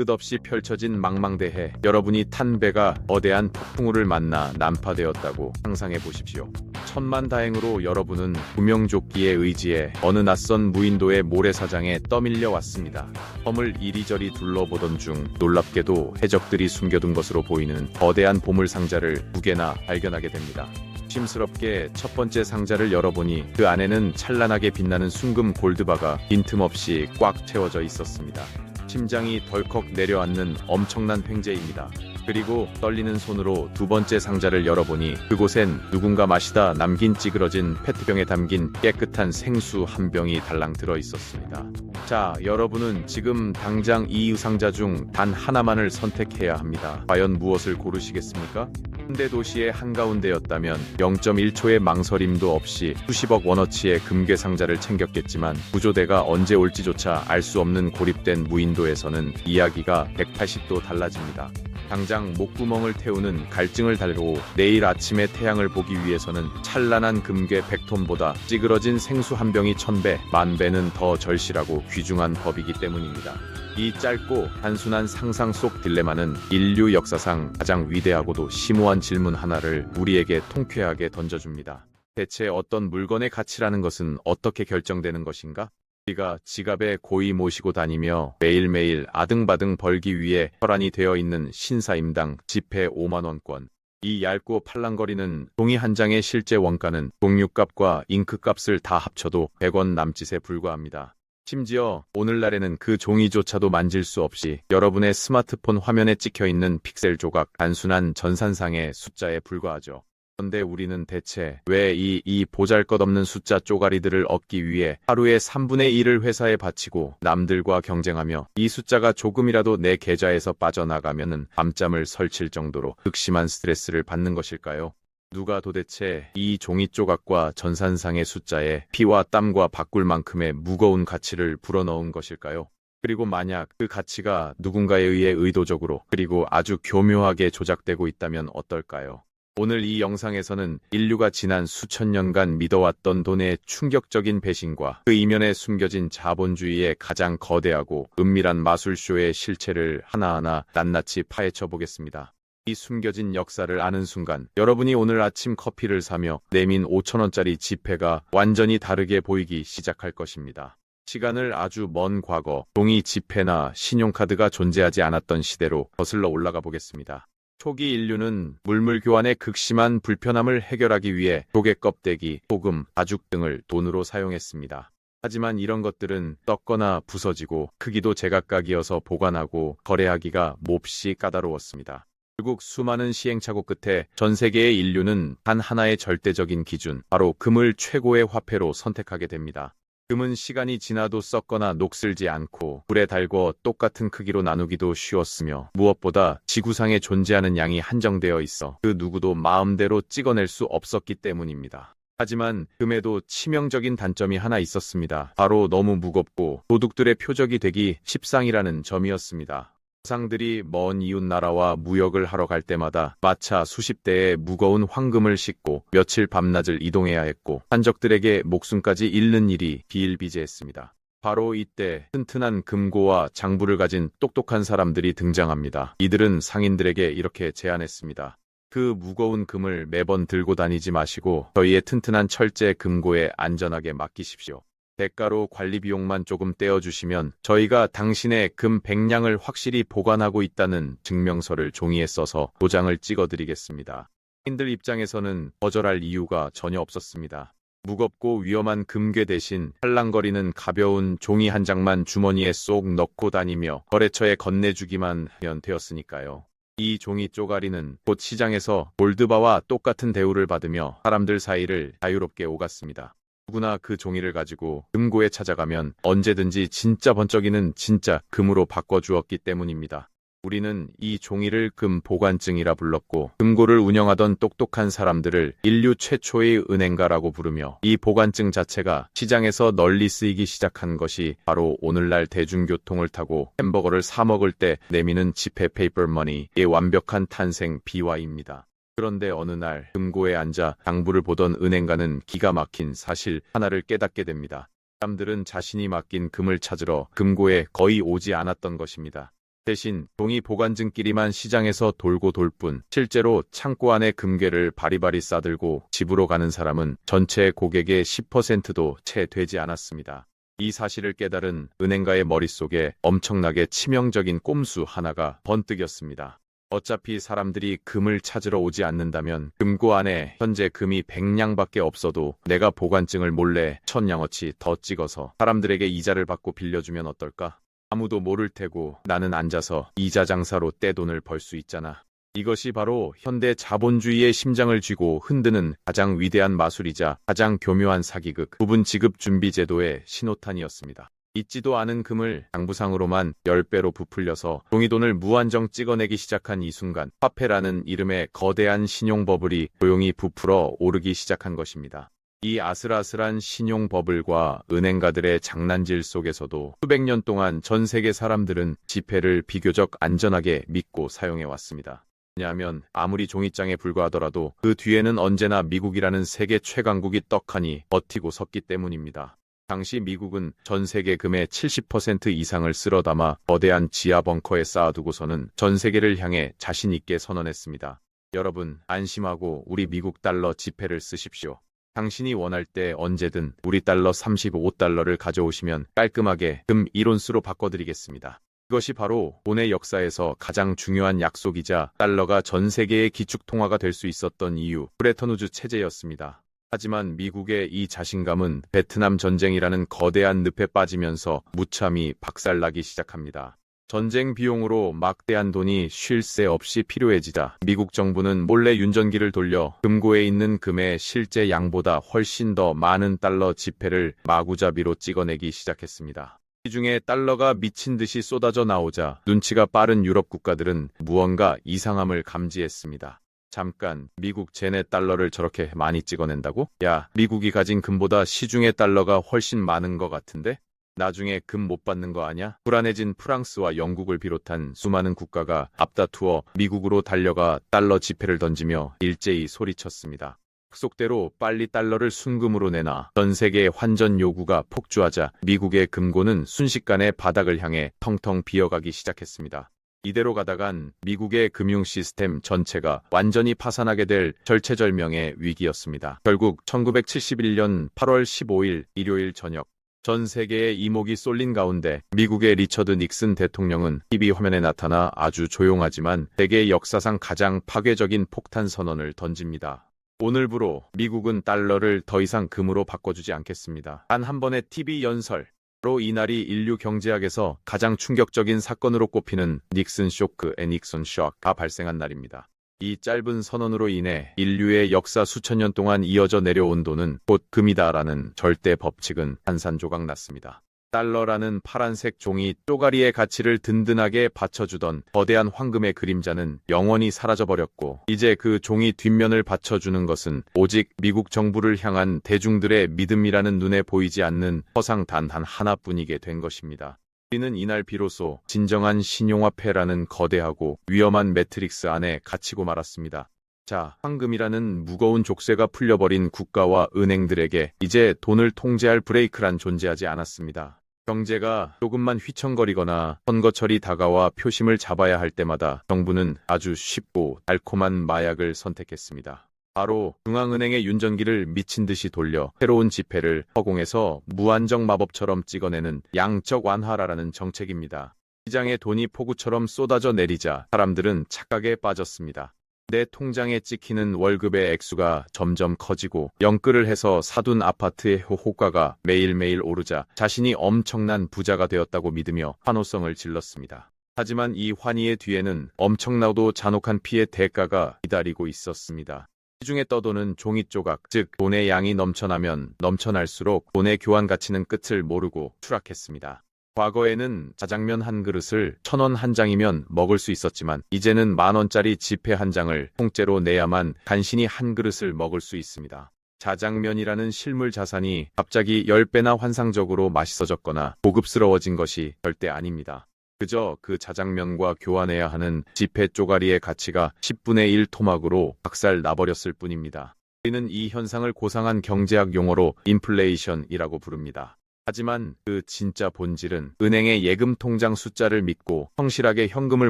끝없이 펼쳐진 망망대해, 여러분이 탄 배가 거대한 폭풍우를 만나 난파되었다고 상상해 보십시오. 천만다행으로 여러분은 구명조끼의 의지에 어느 낯선 무인도의 모래사장에 떠밀려 왔습니다. 섬을 이리저리 둘러보던 중 놀랍게도 해적들이 숨겨둔 것으로 보이는 거대한 보물상자를 2개나 발견하게 됩니다. 조심스럽게 첫 번째 상자를 열어보니 그 안에는 찬란하게 빛나는 순금 골드바가 빈틈없이 꽉 채워져 있었습니다. 심장이 덜컥 내려앉는 엄청난 횡재입니다. 그리고 떨리는 손으로 두 번째 상자를 열어보니 그곳엔 누군가 마시다 남긴 찌그러진 페트병에 담긴 깨끗한 생수 한 병이 달랑 들어있었습니다. 자, 여러분은 지금 당장 이 상자 중 단 하나만을 선택해야 합니다. 과연 무엇을 고르시겠습니까? 현대 도시의 한가운데였다면 0.1초의 망설임도 없이 수십억 원어치의 금괴 상자를 챙겼겠지만 구조대가 언제 올지조차 알 수 없는 고립된 무인도에서는 이야기가 180도 달라집니다. 당장 목구멍을 태우는 갈증을 달고 내일 아침에 태양을 보기 위해서는 찬란한 금괴 100톤보다 찌그러진 생수 한 병이 1000배, 10,000배는 더 절실하고 귀중한 법이기 때문입니다. 이 짧고 단순한 상상 속 딜레마는 인류 역사상 가장 위대하고도 심오한 질문 하나를 우리에게 통쾌하게 던져줍니다. 대체 어떤 물건의 가치라는 것은 어떻게 결정되는 것인가? 우리가 지갑에 고이 모시고 다니며 매일매일 아등바등 벌기 위해 혈안이 되어 있는 신사임당 지폐 5만원권. 이 얇고 팔랑거리는 종이 한 장의 실제 원가는 종류값과 잉크값을 다 합쳐도 100원 남짓에 불과합니다. 심지어 오늘날에는 그 종이조차도 만질 수 없이 여러분의 스마트폰 화면에 찍혀있는 픽셀 조각, 단순한 전산상의 숫자에 불과하죠. 그런데 우리는 대체 왜 이 보잘것없는 숫자 쪼가리들을 얻기 위해 하루의 3분의 1을 회사에 바치고 남들과 경쟁하며 이 숫자가 조금이라도 내 계좌에서 빠져나가면은 밤잠을 설칠 정도로 극심한 스트레스를 받는 것일까요? 누가 도대체 이 종이 조각과 전산상의 숫자에 피와 땀과 바꿀 만큼의 무거운 가치를 불어넣은 것일까요? 그리고 만약 그 가치가 누군가에 의해 의도적으로 그리고 아주 교묘하게 조작되고 있다면 어떨까요? 오늘 이 영상에서는 인류가 지난 수천 년간 믿어왔던 돈의 충격적인 배신과 그 이면에 숨겨진 자본주의의 가장 거대하고 은밀한 마술쇼의 실체를 하나하나 낱낱이 파헤쳐 보겠습니다. 이 숨겨진 역사를 아는 순간 여러분이 오늘 아침 커피를 사며 내민 5,000원짜리 지폐가 완전히 다르게 보이기 시작할 것입니다. 시간을 아주 먼 과거, 종이 지폐나 신용카드가 존재하지 않았던 시대로 거슬러 올라가 보겠습니다. 초기 인류는 물물 교환의 극심한 불편함을 해결하기 위해 조개 껍데기, 소금, 가죽 등을 돈으로 사용했습니다. 하지만 이런 것들은 썩거나 부서지고 크기도 제각각이어서 보관하고 거래하기가 몹시 까다로웠습니다. 결국 수많은 시행착오 끝에 전 세계의 인류는 단 하나의 절대적인 기준, 바로 금을 최고의 화폐로 선택하게 됩니다. 금은 시간이 지나도 썩거나 녹슬지 않고 불에 달궈 똑같은 크기로 나누기도 쉬웠으며 무엇보다 지구상에 존재하는 양이 한정되어 있어 그 누구도 마음대로 찍어낼 수 없었기 때문입니다. 하지만 금에도 치명적인 단점이 하나 있었습니다. 바로 너무 무겁고 도둑들의 표적이 되기 십상이라는 점이었습니다. 상들이 먼 이웃 나라와 무역을 하러 갈 때마다 마차 수십 대의 무거운 황금을 싣고 며칠 밤낮을 이동해야 했고 한적들에게 목숨까지 잃는 일이 비일비재했습니다. 바로 이때 튼튼한 금고와 장부를 가진 똑똑한 사람들이 등장합니다. 이들은 상인들에게 이렇게 제안했습니다. 그 무거운 금을 매번 들고 다니지 마시고 저희의 튼튼한 철제 금고에 안전하게 맡기십시오. 대가로 관리 비용만 조금 떼어주시면 저희가 당신의 금 100냥을 확실히 보관하고 있다는 증명서를 종이에 써서 도장을 찍어드리겠습니다. 상인들 입장에서는 거절할 이유가 전혀 없었습니다. 무겁고 위험한 금괴 대신 팔랑거리는 가벼운 종이 한 장만 주머니에 쏙 넣고 다니며 거래처에 건네주기만 하면 되었으니까요. 이 종이 쪼가리는 곧 시장에서 골드바와 똑같은 대우를 받으며 사람들 사이를 자유롭게 오갔습니다. 누구나 그 종이를 가지고 금고에 찾아가면 언제든지 진짜 번쩍이는 진짜 금으로 바꿔주었기 때문입니다. 우리는 이 종이를 금 보관증이라 불렀고 금고를 운영하던 똑똑한 사람들을 인류 최초의 은행가라고 부르며 이 보관증 자체가 시장에서 널리 쓰이기 시작한 것이 바로 오늘날 대중교통을 타고 햄버거를 사 먹을 때 내미는 지폐 페이퍼머니의 완벽한 탄생 비화입니다. 그런데 어느 날 금고에 앉아 장부를 보던 은행가는 기가 막힌 사실 하나를 깨닫게 됩니다. 사람들은 자신이 맡긴 금을 찾으러 금고에 거의 오지 않았던 것입니다. 대신 종이 보관증끼리만 시장에서 돌고 돌 뿐 실제로 창고 안에 금괴를 바리바리 싸들고 집으로 가는 사람은 전체 고객의 10%도 채 되지 않았습니다. 이 사실을 깨달은 은행가의 머릿속에 엄청나게 치명적인 꼼수 하나가 번뜩였습니다. 어차피 사람들이 금을 찾으러 오지 않는다면 금고 안에 현재 금이 100냥밖에 없어도 내가 보관증을 몰래 1000냥어치 더 찍어서 사람들에게 이자를 받고 빌려주면 어떨까? 아무도 모를 테고 나는 앉아서 이자 장사로 떼돈을 벌 수 있잖아. 이것이 바로 현대 자본주의의 심장을 쥐고 흔드는 가장 위대한 마술이자 가장 교묘한 사기극 부분 지급 준비 제도의 신호탄이었습니다. 있지도 않은 금을 장부상으로만 10배로 부풀려서 종이돈을 무한정 찍어내기 시작한 이 순간 화폐라는 이름의 거대한 신용버블이 조용히 부풀어 오르기 시작한 것입니다. 이 아슬아슬한 신용버블과 은행가들의 장난질 속에서도 수백 년 동안 전 세계 사람들은 지폐를 비교적 안전하게 믿고 사용해왔습니다. 왜냐하면 아무리 종이장에 불과하더라도 그 뒤에는 언제나 미국이라는 세계 최강국이 떡하니 버티고 섰기 때문입니다. 당시 미국은 전 세계 금의 70% 이상을 쓸어 담아 거대한 지하 벙커에 쌓아두고서는 전 세계를 향해 자신 있게 선언했습니다. 여러분, 안심하고 우리 미국 달러 지폐를 쓰십시오. 당신이 원할 때 언제든 우리 달러 35달러를 가져오시면 깔끔하게 금 1온스로 바꿔드리겠습니다. 이것이 바로 돈의 역사에서 가장 중요한 약속이자 달러가 전 세계의 기축통화가 될 수 있었던 이유, 브레턴우즈 체제였습니다. 하지만 미국의 이 자신감은 베트남 전쟁이라는 거대한 늪에 빠지면서 무참히 박살나기 시작합니다. 전쟁 비용으로 막대한 돈이 쉴 새 없이 필요해지자 미국 정부는 몰래 윤전기를 돌려 금고에 있는 금의 실제 양보다 훨씬 더 많은 달러 지폐를 마구잡이로 찍어내기 시작했습니다. 이 중에 달러가 미친 듯이 쏟아져 나오자 눈치가 빠른 유럽 국가들은 무언가 이상함을 감지했습니다. 잠깐, 미국 쟤네 달러를 저렇게 많이 찍어낸다고? 야, 미국이 가진 금보다 시중의 달러가 훨씬 많은 것 같은데? 나중에 금 못 받는 거 아냐? 불안해진 프랑스와 영국을 비롯한 수많은 국가가 앞다투어 미국으로 달려가 달러 지폐를 던지며 일제히 소리쳤습니다. 약속대로 빨리 달러를 순금으로 내놔. 전 세계의 환전 요구가 폭주하자 미국의 금고는 순식간에 바닥을 향해 텅텅 비어가기 시작했습니다. 이대로 가다간 미국의 금융 시스템 전체가 완전히 파산하게 될 절체절명의 위기였습니다. 결국 1971년 8월 15일 일요일 저녁 전 세계의 이목이 쏠린 가운데 미국의 리처드 닉슨 대통령은 TV 화면에 나타나 아주 조용하지만 세계 역사상 가장 파괴적인 폭탄 선언을 던집니다. 오늘부로 미국은 달러를 더 이상 금으로 바꿔주지 않겠습니다. 단 한 번의 TV 연설로 이날이 인류 경제학에서 가장 충격적인 사건으로 꼽히는 닉슨 쇼크 닉슨 쇼크가 발생한 날입니다. 이 짧은 선언으로 인해 인류의 역사 수천 년 동안 이어져 내려온 돈은 곧 금이다라는 절대 법칙은 산산조각 났습니다. 달러라는 파란색 종이 쪼가리의 가치를 든든하게 받쳐주던 거대한 황금의 그림자는 영원히 사라져버렸고 이제 그 종이 뒷면을 받쳐주는 것은 오직 미국 정부를 향한 대중들의 믿음이라는 눈에 보이지 않는 허상 단 하나뿐이게 된 것입니다. 우리는 이날 비로소 진정한 신용화폐라는 거대하고 위험한 매트릭스 안에 갇히고 말았습니다. 자, 황금이라는 무거운 족쇄가 풀려버린 국가와 은행들에게 이제 돈을 통제할 브레이크란 존재하지 않았습니다. 경제가 조금만 휘청거리거나 선거철이 다가와 표심을 잡아야 할 때마다 정부는 아주 쉽고 달콤한 마약을 선택했습니다. 바로 중앙은행의 윤전기를 미친 듯이 돌려 새로운 지폐를 허공에서 무한정 마법처럼 찍어내는 양적 완화라는 정책입니다. 시장에 돈이 폭우처럼 쏟아져 내리자 사람들은 착각에 빠졌습니다. 내 통장에 찍히는 월급의 액수가 점점 커지고 영끌을 해서 사둔 아파트의 호가가 매일매일 오르자 자신이 엄청난 부자가 되었다고 믿으며 환호성을 질렀습니다. 하지만 이 환희의 뒤에는 엄청나도 잔혹한 피해 대가가 기다리고 있었습니다. 시중에 떠도는 종이 조각, 즉 돈의 양이 넘쳐나면 넘쳐날수록 돈의 교환 가치는 끝을 모르고 추락했습니다. 과거에는 자장면 한 그릇을 1000원 한 장이면 먹을 수 있었지만 이제는 10,000원짜리 지폐 한 장을 통째로 내야만 간신히 한 그릇을 먹을 수 있습니다. 자장면이라는 실물 자산이 갑자기 10배나 환상적으로 맛있어졌거나 고급스러워진 것이 절대 아닙니다. 그저 그 자장면과 교환해야 하는 지폐 쪼가리의 가치가 10분의 1 토막으로 박살 나버렸을 뿐입니다. 우리는 이 현상을 고상한 경제학 용어로 인플레이션이라고 부릅니다. 하지만 그 진짜 본질은 은행의 예금 통장 숫자를 믿고 성실하게 현금을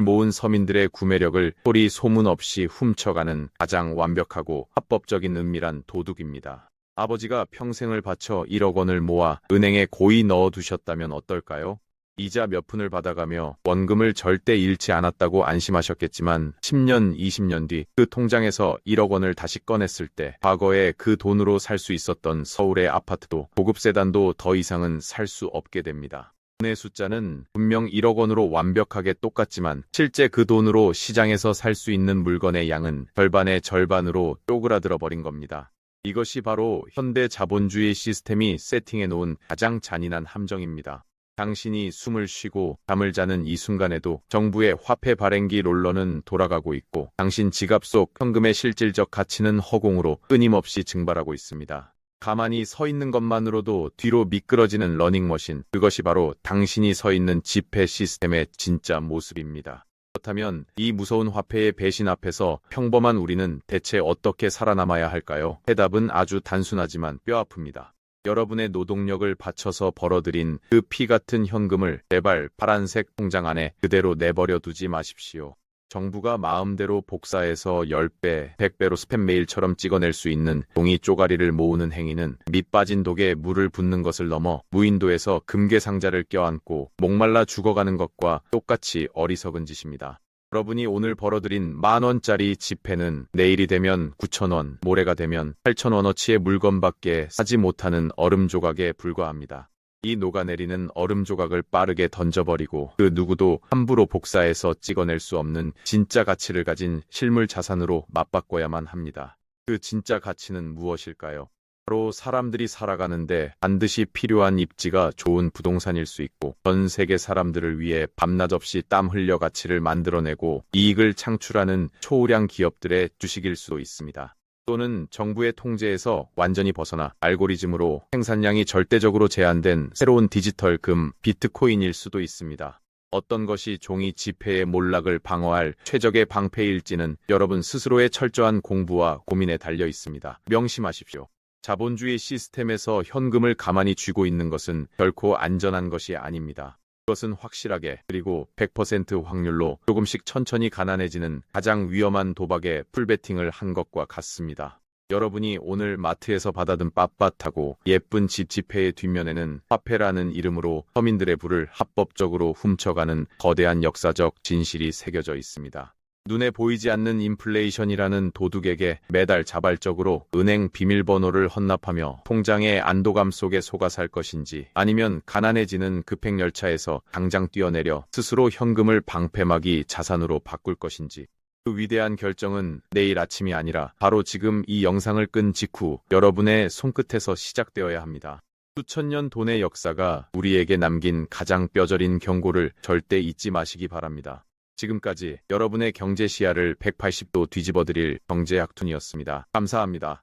모은 서민들의 구매력을 소리 소문 없이 훔쳐가는 가장 완벽하고 합법적인 은밀한 도둑입니다. 아버지가 평생을 바쳐 1억 원을 모아 은행에 고이 넣어두셨다면 어떨까요? 이자 몇 푼을 받아가며 원금을 절대 잃지 않았다고 안심하셨겠지만 10년, 20년 뒤 그 통장에서 1억 원을 다시 꺼냈을 때 과거에 그 돈으로 살 수 있었던 서울의 아파트도 고급 세단도 더 이상은 살 수 없게 됩니다. 돈의 숫자는 분명 1억 원으로 완벽하게 똑같지만 실제 그 돈으로 시장에서 살 수 있는 물건의 양은 절반의 절반으로 쪼그라들어 버린 겁니다. 이것이 바로 현대 자본주의 시스템이 세팅해 놓은 가장 잔인한 함정입니다. 당신이 숨을 쉬고 잠을 자는 이 순간에도 정부의 화폐 발행기 롤러는 돌아가고 있고 당신 지갑 속 현금의 실질적 가치는 허공으로 끊임없이 증발하고 있습니다. 가만히 서 있는 것만으로도 뒤로 미끄러지는 러닝머신, 그것이 바로 당신이 서 있는 지폐 시스템의 진짜 모습입니다. 그렇다면 이 무서운 화폐의 배신 앞에서 평범한 우리는 대체 어떻게 살아남아야 할까요? 해답은 아주 단순하지만 뼈아픕니다. 여러분의 노동력을 바쳐서 벌어들인 그 피 같은 현금을 제발 파란색 통장 안에 그대로 내버려 두지 마십시오. 정부가 마음대로 복사해서 10배, 100배로 스팸 메일처럼 찍어낼 수 있는 종이 쪼가리를 모으는 행위는 밑 빠진 독에 물을 붓는 것을 넘어 무인도에서 금괴 상자를 껴안고 목말라 죽어가는 것과 똑같이 어리석은 짓입니다. 여러분이 오늘 벌어들인 10,000원짜리 지폐는 내일이 되면 9,000원, 모레가 되면 8,000원어치의 물건밖에 사지 못하는 얼음 조각에 불과합니다. 이 녹아내리는 얼음 조각을 빠르게 던져버리고 그 누구도 함부로 복사해서 찍어낼 수 없는 진짜 가치를 가진 실물 자산으로 맞바꿔야만 합니다. 그 진짜 가치는 무엇일까요? 바로 사람들이 살아가는데 반드시 필요한 입지가 좋은 부동산일 수 있고 전 세계 사람들을 위해 밤낮 없이 땀 흘려 가치를 만들어내고 이익을 창출하는 초우량 기업들의 주식일 수도 있습니다. 또는 정부의 통제에서 완전히 벗어나 알고리즘으로 생산량이 절대적으로 제한된 새로운 디지털 금, 비트코인일 수도 있습니다. 어떤 것이 종이 지폐의 몰락을 방어할 최적의 방패일지는 여러분 스스로의 철저한 공부와 고민에 달려 있습니다. 명심하십시오. 자본주의 시스템에서 현금을 가만히 쥐고 있는 것은 결코 안전한 것이 아닙니다. 그것은 확실하게 그리고 100% 확률로 조금씩 천천히 가난해지는 가장 위험한 도박에 풀베팅을 한 것과 같습니다. 여러분이 오늘 마트에서 받아든 빳빳하고 예쁜 집 지폐의 뒷면에는 화폐라는 이름으로 서민들의 부를 합법적으로 훔쳐가는 거대한 역사적 진실이 새겨져 있습니다. 눈에 보이지 않는 인플레이션이라는 도둑에게 매달 자발적으로 은행 비밀번호를 헌납하며 통장의 안도감 속에 속아 살 것인지 아니면 가난해지는 급행열차에서 당장 뛰어내려 스스로 현금을 방패막이 자산으로 바꿀 것인지 그 위대한 결정은 내일 아침이 아니라 바로 지금 이 영상을 끈 직후 여러분의 손끝에서 시작되어야 합니다. 수천 년 돈의 역사가 우리에게 남긴 가장 뼈저린 경고를 절대 잊지 마시기 바랍니다. 지금까지 여러분의 경제 시야를 180도 뒤집어드릴 경제학툰이었습니다. 감사합니다.